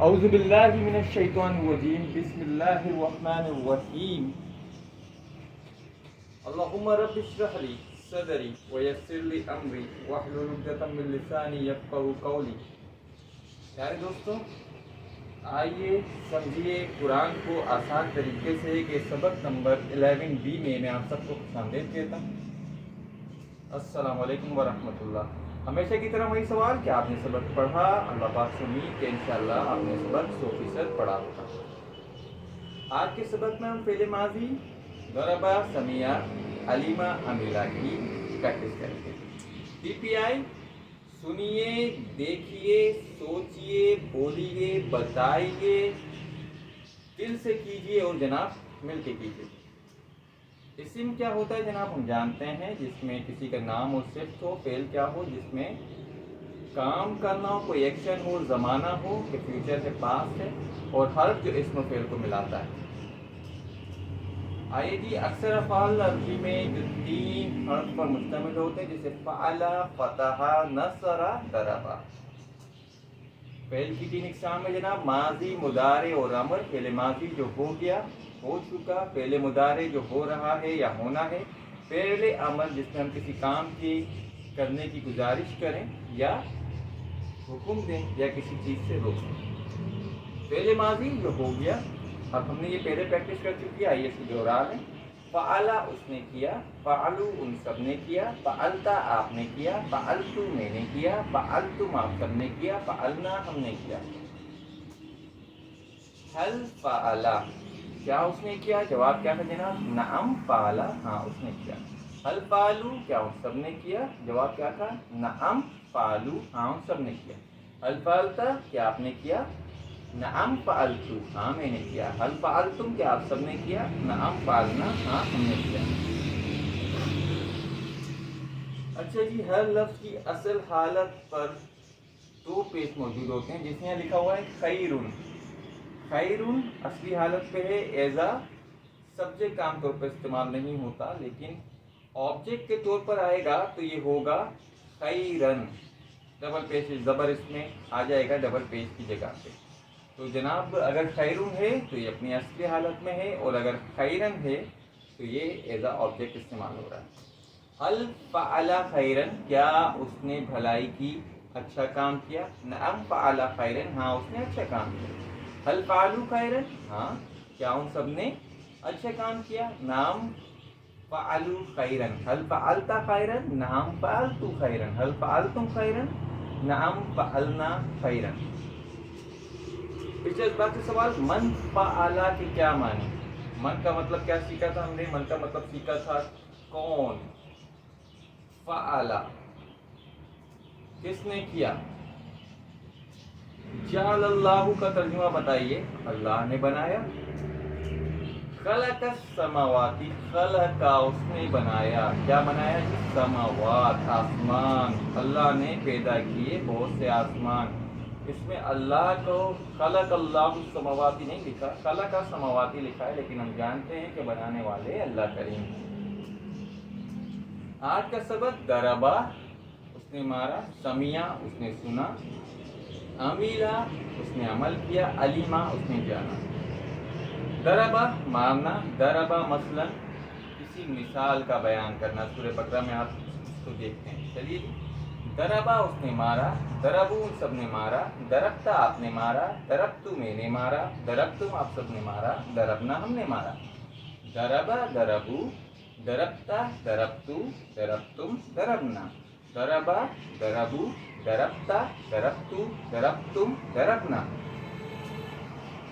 اعوذ باللہ من الشیطان الرجیم بسم اللہ الرحمن الرحیم اللہم رب اشرح لی صدری ویسر لی امری واحلل عقدۃ من لسانی یفقہوا قولی۔ پیارے دوستوں، آئیے سمجھیے قرآن کو آسان طریقے سے کہ سبق نمبر 11B میں آپ سب کو خوش آمدید کہتا ہوں۔ السلام علیکم ورحمۃ اللہ۔ ہمیشہ کی طرح وہی سوال کہ آپ نے سبق پڑھا، اللہ پاک سے امید کہ انشاءاللہ آپ نے سبق 100% پڑھا ہوگا۔ آج کے سبق میں ہم فعل ماضی ضربہ، سمیع، علیمہ، عمیلہ کی پریکٹس کریں گے۔ PPI سنیے، دیکھیے، سوچیے، بولیے، بتائیے، دل سے کیجیے اور جناب مل کے کیجیے۔ اسم کیا ہوتا ہے جناب؟ ہم جانتے ہیں جس میں کسی کا نام اور صفت ہو، فعل کیا ہو جس میں کام کرنا ہو، کوئی ایکشن ہو، زمانہ ہو کہ فیوچر ہے، پاسٹ ہے، اور حرف جو اسم و فعل کو ملاتا ہے۔ آئیے جی، اکثر افعال عربی میں جو 3 حرف پر مشتمل ہوتے ہیں جیسے فعل، فتح، نصر، ضرب۔ فعل کی 3 اقسام ہے جناب، ماضی، مضارع اور امر۔ فعل ماضی جو ہو گیا، ہو چکا، فعل مضارع جو ہو رہا ہے یا ہونا ہے، فعل امر جس میں ہم کسی کام کی کرنے کی گزارش کریں یا حکم دیں یا کسی چیز سے روکیں۔ فعل ماضی جو ہو گیا، اب ہم نے یہ پہلے پریکٹس کر چکی ہے، آئیے اس کو دوہرا لیں۔ فعل اس نے کیا، فعلوا ان سب نے کیا، فعلت آپ نے کیا، فعلت میں نے کیا، فعلتم آپ سب نے کیا، فعلنا ہم نے کیا۔ هل فعل کیا اس نے کیا؟ جواب کیا تھا جناب؟ نعم فعل، ہاں اس نے کیا۔ هل فعلوا کیا ان سب نے کیا؟ جواب کیا تھا؟ نعم فعلوا، ہاں ان سب نے کیا۔ هل فعلت کیا آپ نے کیا؟ نعم فعلت، ہاں میں نے کیا۔ هل فعلتم کیا آپ سب نے کیا؟ نعم فعلنا، ہاں ہم نے کیا۔ اچھا جی، ہر لفظ کی اصل حالت پر 2 پیش موجود ہوتے ہیں، جس میں لکھا ہوا ہے خیرن۔ خیرن اصلی حالت پہ ہے، ایزا سبجیکٹ عام طور پر استعمال نہیں ہوتا، لیکن آبجیکٹ کے طور پر آئے گا تو یہ ہوگا خیرن۔ ڈبل پیش زبر اس میں آ جائے گا ڈبل پیش کی جگہ پہ۔ تو جناب اگر خیرن ہے تو یہ اپنی اصلی حالت میں ہے، اور اگر خیرن ہے تو یہ ایزا آبجیکٹ استعمال ہو رہا ہے۔ هل فعل خیرن کیا اس نے بھلائی کی، اچھا کام کیا؟ نعم فعل خیرن، ہاں اس نے اچھا کام کیا۔ هل فعلوا خیرن، ہاں کیا ان سب نے اچھا کام کیا؟ نعم فعلوا خیرن۔ هل فعلت خیرن، نعم فعلت خیرن۔ هل فعلتم خیرن، نعم فعلنا خیرن۔ پچھلے بات سے سوال، من فعل کے کیا معنی؟ من کا مطلب کیا سیکھا تھا ہم نے؟ من کا مطلب سیکھا تھا کون۔ فعل کس نے کیا؟ جعل اللہ کا ترجمہ بتائیے۔ اللہ نے بنایا۔ خلق السماوات، خلق اس نے بنایا، کیا بنایا؟ سماوات آسمان، اللہ نے پیدا کیے بہت سے آسمان۔ اس میں اللہ کو خلق اللہ السماوات نہیں لکھا، خلق السماوات لکھا ہے، لیکن ہم جانتے ہیں کہ بنانے والے اللہ کریم ہیں۔ آج کا سبق ضربہ اس نے مارا، سمیع اس نے سنا، عمیلہ اس نے عمل کیا، علیمہ اس نے جانا۔ ضربہ مارنا، ضربہ مثلا کسی مثال کا بیان کرنا، سورہ بقرہ میں آپ اس کو دیکھتے ہیں۔ چلیے جی، ضربہ اس نے مارا، ضربوا ان سب نے مارا، ضربت آپ نے مارا، ضربت میں نے مارا، ضربتم آپ سب نے مارا، ضربنا ہم نے مارا۔ ضربہ ضربوا، ضربت ضربتو، ضربتم ضربنا۔ ضربہ ضربوا، ضربت ضربتو، ضربتم ضربنا۔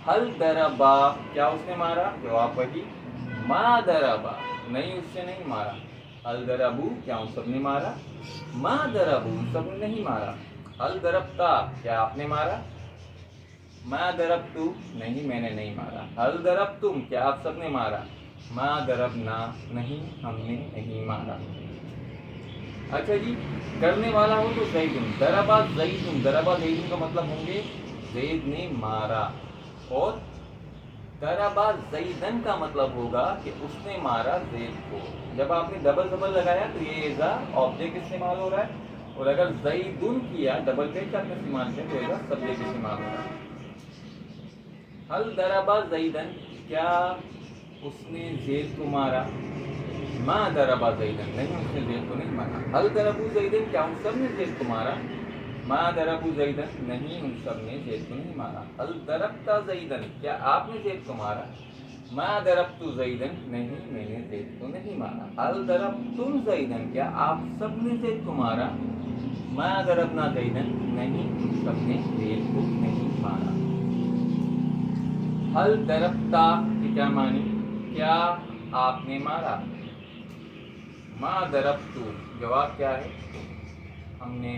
هل ضربا کیا اس نے مارا؟ جواب وہی، ما ضربا نہیں اس سے نہیں مارا۔ هل ضربوا کیا ان سب نے مارا؟ ما ضربوا ان سب نے نہیں مارا۔ هل ضربتا کیا آپ نے مارا؟ ما ضربتو نہیں میں نے نہیں مارا۔ هل ضربتم کیا آپ سب نے مارا؟ ما ضربنا نہیں ہم نے نہیں مارا۔ اچھا جی، کرنے والا ہو تو زیدن، ضربا زیدن، ضربا زیدن کا مطلب ہوں گے زید نے مارا، اور ضربا زیدن کا مطلب ہوگا کہ اس نے مارا زید کو۔ جب آپ نے ڈبل ڈبل لگایا تو یہ ایزا آبجیکٹ استعمال ہو رہا ہے، اور اگر زیدن کیا ڈبل پیش آپ نے استعمال کیا تو ایزا سبجیکٹ استعمال ہو رہا ہے۔ حل ضرب زیدن، کیا اس نے زید کو مارا؟ ما ضرب زیدن، نہیں اس نے زید کو نہیں مارا. حل ضربوا زیدن، کیا ان سب نے زید کو مارا؟ ما ضربوا زیدن، نہیں ان سب نے زید کو نہیں مارا. حل ضربت زیدن، کیا آپ نے زید کو مارا؟ ما ضربت زیدن، نہیں میں نے زید کو نہیں مارا. حل ضربتم زیدن، کیا آپ سب نے زید کو مارا؟ ما ضربنا زیدن، نہیں ہم سب نے زید کو نہیں مارا. حل ضربتا کی کیا معنی؟ کیا آپ نے مارا؟ ما ضربتو، جواب کیا ہے؟ ہم نے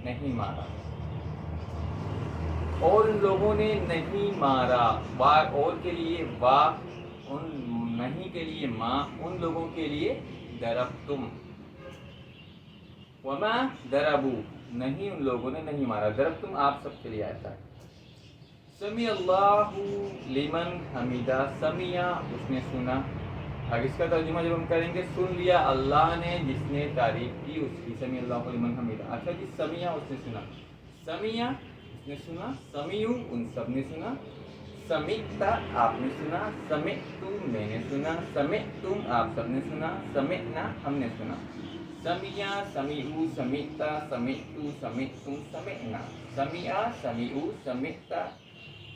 نہیں مارا. اور ان لوگوں نے نہیں مارا، وا اور کے لیے وا، ان نہیں کے لیے ما، ان لوگوں کے لیے ضربتم. وما ضربوا، نہیں ان لوگوں نے نہیں مارا. ضربتم آپ سب کے لیے آتا ہے. سمیع اللہ لمن حمیدہ، سمیع اس نے سنا. اب اس کا ترجمہ جب ہم کریں گے، سن لیا اللہ نے جس نے تعریف کی اس کی. سمیع اللہ لمن حمیدہ. اچھا جی، سمیع اس نے سنا، سمیع اس نے سنا، سمیعوا ان سب نے سنا، سمعت آپ نے سنا، سمعت میں نے سنا، سمعتم آپ سب نے سنا، سمعنا ہم نے سنا. سمیع سمیعوا سمعت سمعت سمعتم سمعنا، سمیع سمیعوا سمعت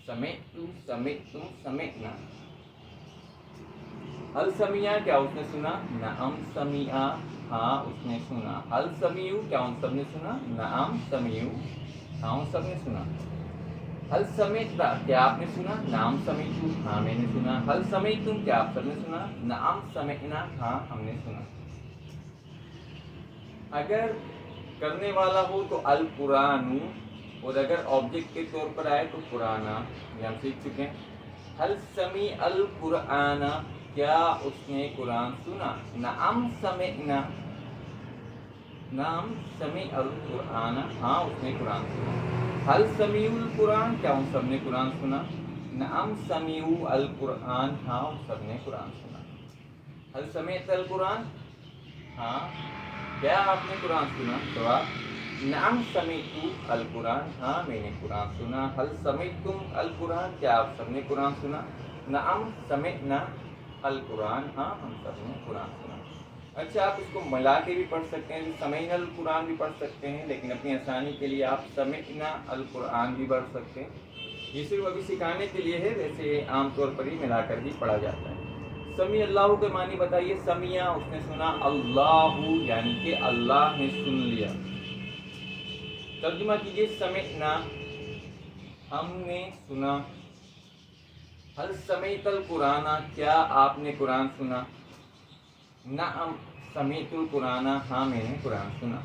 سمعت سمعتم سمعنا. حل سمیع، کیا اس نے سنا؟ نعم سمیع، ہاں اس نے سنا. حل سمیعوا، کیا ان سب نے سنا؟ نعم سمیعوا، ہاں ان سب نے سنا. حل سمعت، کیا آپ نے سنا؟ نعم سمعت، ہاں میں نے سنا. حل سمعتم، کیا آپ سب نے سنا؟ نعم سمعنا، ہاں ہم نے سنا. اگر کرنے والا ہو تو القرآن، اور اگر آبجیکٹ کے طور پر آئے تو قرآن، یہ ہم سیکھ چکے ہیں. حل سمیع القرآن، کیا اس نے قرآن سنا؟ نعم سمعنا، نعم سمیع القرآن، ہاں اس نے قرآن سنا. حل سمیع القرآن، کیا ان سب نے قرآن سنا؟ نعم سمیعوا القرآن، ہاں ان سب نے قرآن سنا. حل سمعت القرآن، ہاں کیا آپ نے قرآن سنا؟ جواب نعم سمعت القرآن، ہاں میں نے قرآن سنا. حل سمعتم القرآن، کیا آپ سب نے قرآن سنا؟ نعم سمعنا القرآن، ہاں ہم سب نے قرآن سنا. اچھا، آپ اس کو ملا کے بھی پڑھ سکتے ہیں، سمعنا القرآن بھی پڑھ سکتے ہیں، لیکن اپنی آسانی کے لیے آپ سمعنا القرآن بھی پڑھ سکتے ہیں. یہ صرف ابھی سکھانے کے لیے ہے، ویسے عام طور پر ہی ملا کر بھی پڑھا جاتا ہے. سمیع اللہ کے معنی بتائیے. سمیع اس نے سنا، اللہ یعنی کہ اللہ نے سن لیا. ترجمہ کیجیے. سمعنا ہم نے سنا. حل سمعت القرآن، کیا آپ نے قرآن سنا؟ نعم سمعت القرآن، ہاں میں نے قرآن سنا.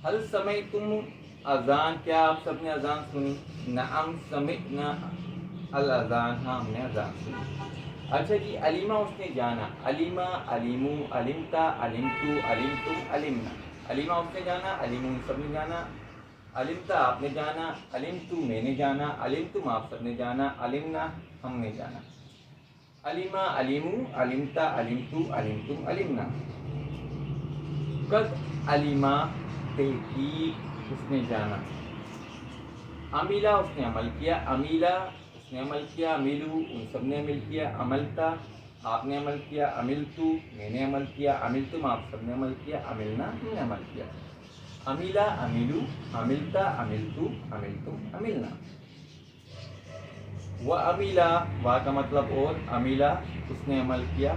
حل سمعتم اذان، کیا آپ سب نے اذان سنی؟ نعم سمعنا الاذان، ہاں ہم نے اذان سنی. اچھا جی، علیمہ اس نے جانا. علیمہ علیمو علمتا علمتو علمتم علمنا. علیمہ اس نے جانا، علیمو سب نے جانا. علمتا آپ نے جانا، علمتو میں نے جانا، علمتم آپ سب نے جانا، علمنا ہم نے جانا. علیمہ علیمو علمتا علمتو علمتم علمنا. قد علیمہ تحقیق اس نے جانا. عمیلہ اس نے عمل کیا. عمیلہ اس نے عمل کیا. عمیلو ان سب نے عمل کیا. عملتا آپ نے عمل کیا. عملتو میں نے عمل کیا. عملتم آپ سب نے عمل کیا. عملنا ہم نے عمل کیا. عمیلہ عمیلو عملتا عملتو عملتم عملنا. و عمیلہ، وا کا مطلب اور، عمیلہ اس نے عمل کیا،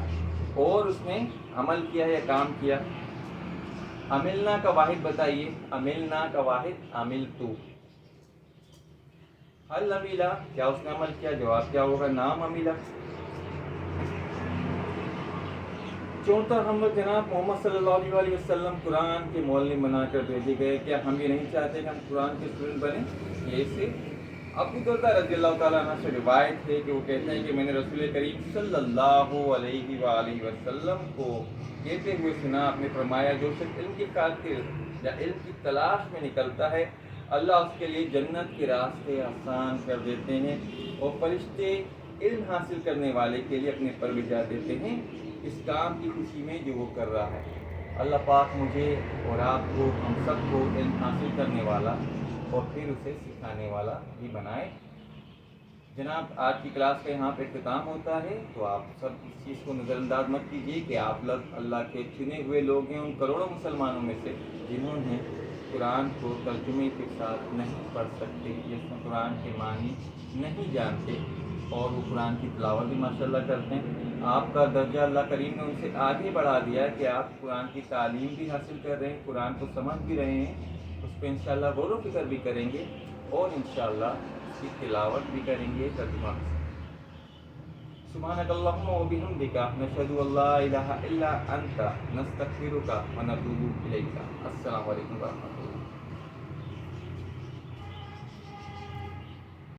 اور اس نے عمل کیا یا کام کیا. عملنا کا واحد بتائیے. عملنا کا واحد عملتو. حل عمیلہ، کیا اس نے عمل کیا؟ جواب کیا ہوگا؟ نام عمیلہ. چوتھا، ہم لوگ جناب محمد صلی اللہ علیہ وسلم قرآن کے معلم بنا کر بھیجے گئے. کیا ہم یہ نہیں چاہتے کہ ہم قرآن کے اسٹوڈنٹ بنیں؟ یہ سے ابو دردہ رضی اللہ تعالیٰ عنہ سے روایت ہے کہ وہ کہتے ہیں کہ میں نے رسول کریم صلی اللہ علیہ وآلہ وسلم کو کہتے ہوئے سنا، آپ نے فرمایا جو شخص علم کی خاطر یا علم کی تلاش میں نکلتا ہے، اللہ اس کے لیے جنت کے راستے آسان کر دیتے ہیں، اور فرشتے علم حاصل کرنے والے کے لیے اپنے پر بجا دیتے ہیں اس کام کی خوشی میں جو وہ کر رہا ہے. اللہ پاک مجھے اور آپ کو، ہم سب کو علم حاصل کرنے والا اور پھر اسے سکھانے والا بھی بنائے. جناب آج کی کلاس کا یہاں پہ اختتام ہوتا ہے، تو آپ سب اس چیز کو نظر انداز مت کیجیے کہ آپ لوگ اللہ کے چنے ہوئے لوگ ہیں، ان کروڑوں مسلمانوں میں سے جنہوں نے قرآن کو ترجمے کے ساتھ نہیں پڑھ سکتے، جس میں قرآن کے معنی نہیں جانتے، اور وہ قرآن کی تلاوت بھی ماشاءاللہ کرتے ہیں۔ آپ کا درجہ اللہ کریم نے ان سے آگے بڑھا دیا کہ آپ قرآن کی تعلیم بھی حاصل کر رہے ہیں، قرآن کو سمجھ بھی رہے ہیں، اس پہ انشاءاللہ غور و فکر بھی کریں گے، اور انشاءاللہ اس کی تلاوت بھی کریں گے ترجمہ کے ساتھ۔ سبحانک اللہم و بحمدک، نشہد ان لا الہ الا انت، نستغفرک و نتوب الیک۔ السلام علیکم ورحمۃ اللہ۔